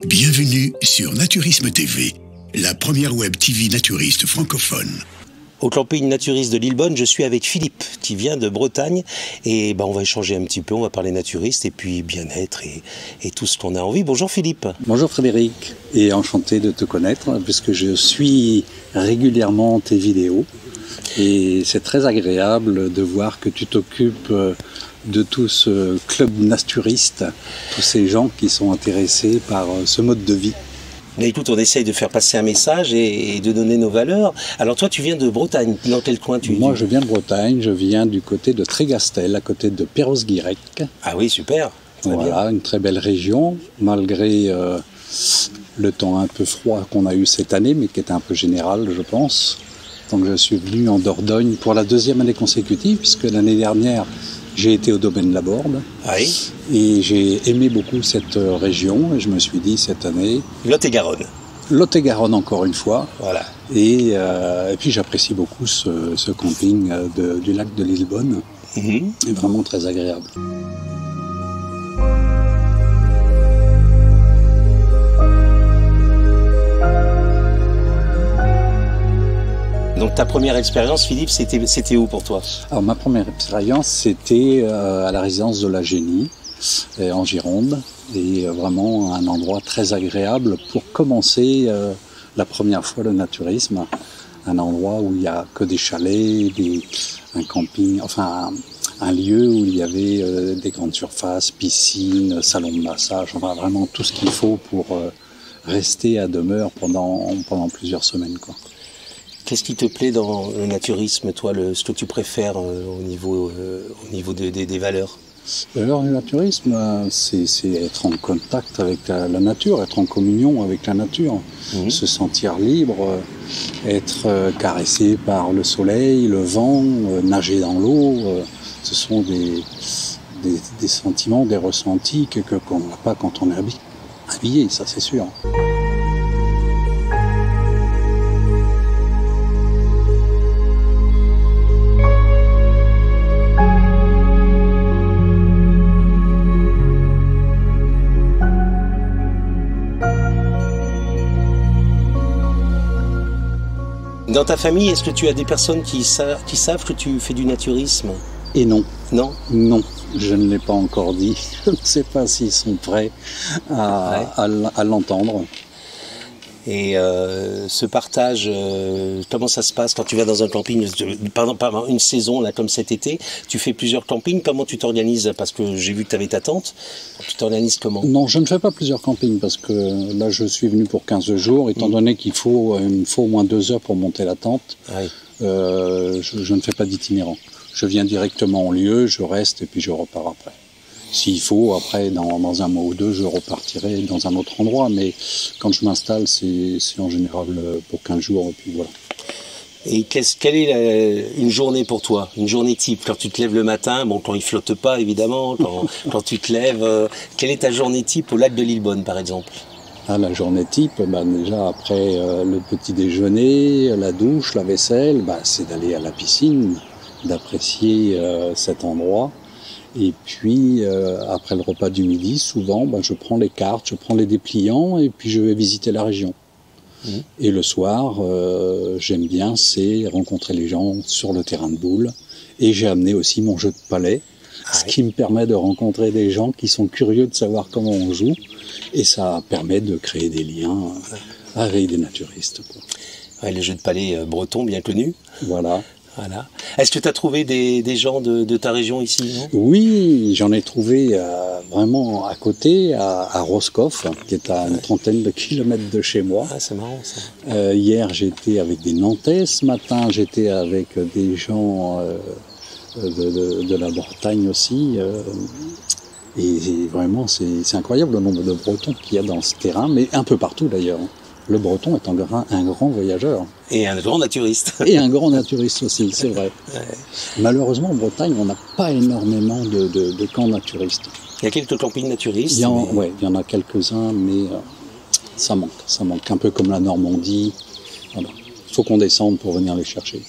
Bienvenue sur Naturisme TV, la première web TV naturiste francophone. Au camping naturiste de Lillebonne, je suis avec Philippe qui vient de Bretagne et on va échanger un petit peu, on va parler naturiste et puis bien-être et tout ce qu'on a envie. Bonjour Philippe. Bonjour Frédéric, et enchanté de te connaître puisque je suis régulièrement tes vidéos et c'est très agréable de voir que tu t'occupes de tout ce club naturiste, tous ces gens qui sont intéressés par ce mode de vie. Mais écoute, on essaye de faire passer un message et de donner nos valeurs. Alors toi, tu viens de Bretagne. Dans quel coin tu es? Moi, je viens de Bretagne. Je viens du côté de Trégastel, à côté de Perros-Guirec. Ah oui, super. Voilà, une très belle région, malgré le temps un peu froid qu'on a eu cette année, mais qui était un peu général, je pense. Donc je suis venu en Dordogne pour la deuxième année consécutive, puisque l'année dernière, j'ai été au domaine de la Borde. Oui. Et j'ai aimé beaucoup cette région, et je me suis dit cette année... Lot-et-Garonne. Lot-et-Garonne encore une fois. Voilà. Et puis j'apprécie beaucoup ce camping du lac de Lillebonne. C'est vraiment très agréable. Donc ta première expérience, Philippe, c'était où pour toi? Alors ma première expérience, c'était à la résidence de la Génie, en Gironde, et vraiment un endroit très agréable pour commencer la première fois le naturisme. Un endroit où il n'y a que des chalets, un camping, enfin un lieu où il y avait des grandes surfaces, piscines, salons de massage, enfin vraiment tout ce qu'il faut pour rester à demeure pendant plusieurs semaines, quoi. Qu'est-ce qui te plaît dans le naturisme, toi, ce que tu préfères au niveau des valeurs? Alors, le naturisme, c'est être en contact avec la nature, être en communion avec la nature, se sentir libre, être caressé par le soleil, le vent, nager dans l'eau. Ce sont des sentiments, des ressentis qu'on n'a pas quand on est habillé, ça c'est sûr. Dans ta famille, est-ce que tu as des personnes qui savent que tu fais du naturisme? Et non. Non? Non, je ne l'ai pas encore dit. Je ne sais pas s'ils sont prêts à l'entendre. Et ce partage, comment ça se passe quand tu vas dans un camping, pendant une saison là comme cet été, tu fais plusieurs campings, comment tu t'organises? Parce que j'ai vu que tu avais ta tente, tu t'organises comment? Non, je ne fais pas plusieurs campings parce que là je suis venu pour 15 jours, étant donné qu'il me faut au moins 2 heures pour monter la tente, je ne fais pas d'itinérant. Je viens directement au lieu, je reste et puis je repars après. S'il faut, après, dans un mois ou deux, je repartirai dans un autre endroit. Mais quand je m'installe, c'est en général pour 15 jours. Et puis voilà. Et quelle est une journée pour toi? Une journée type? Quand tu te lèves le matin, quand il flotte pas, évidemment, quand tu te lèves, quelle est ta journée type au lac de Lillebonne, par exemple? La journée type, déjà après le petit déjeuner, la douche, la vaisselle, c'est d'aller à la piscine, d'apprécier cet endroit. Et puis, après le repas du midi, souvent, je prends les cartes, je prends les dépliants et puis je vais visiter la région. Et le soir, j'aime bien, c'est rencontrer les gens sur le terrain de boules. Et j'ai amené aussi mon jeu de palais, ce qui me permet de rencontrer des gens qui sont curieux de savoir comment on joue. Et ça permet de créer des liens avec des naturistes, quoi. Ouais, le jeu de palais breton, bien connu. Voilà. Voilà. Est-ce que tu as trouvé des gens de ta région ici, non? Oui, j'en ai trouvé vraiment à côté, à Roscoff, qui est à une trentaine de kilomètres de chez moi. Ah, c'est marrant ça. Hier, j'étais avec des Nantais. Ce matin, j'étais avec des gens de la Bretagne aussi. Et vraiment, c'est incroyable le nombre de Bretons qu'il y a dans ce terrain, mais un peu partout d'ailleurs. Le Breton est un grand voyageur. Et un grand naturiste. Et un grand naturiste aussi, c'est vrai. Malheureusement, en Bretagne, on n'a pas énormément de camps naturistes. Il y a quelques campings naturistes. Il y en a quelques-uns, mais ça manque. Un peu comme la Normandie. Voilà. Il faut qu'on descende pour venir les chercher.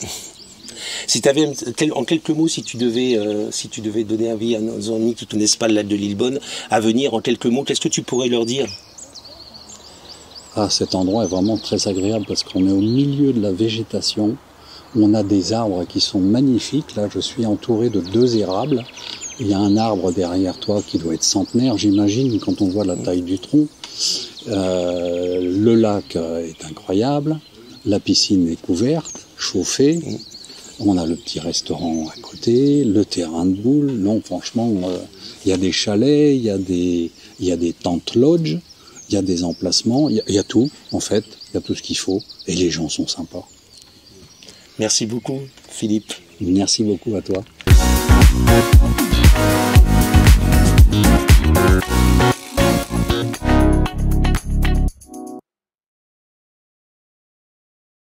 Si tu avais, en quelques mots, si tu devais donner avis à nos amis qui ne connaissent pas le lac de Lillebonne, à venir en quelques mots, qu'est-ce que tu pourrais leur dire? Ah, cet endroit est vraiment très agréable parce qu'on est au milieu de la végétation. On a des arbres qui sont magnifiques. Là, je suis entouré de 2 érables. Il y a un arbre derrière toi qui doit être centenaire, j'imagine, quand on voit la taille du tronc. Le lac est incroyable. La piscine est couverte, chauffée. On a le petit restaurant à côté, le terrain de boule. Non, franchement, il y a des chalets, il y a des tentes lodge, il y a des emplacements, il y a tout, en fait. Il y a tout ce qu'il faut. Et les gens sont sympas. Merci beaucoup, Philippe. Merci beaucoup à toi.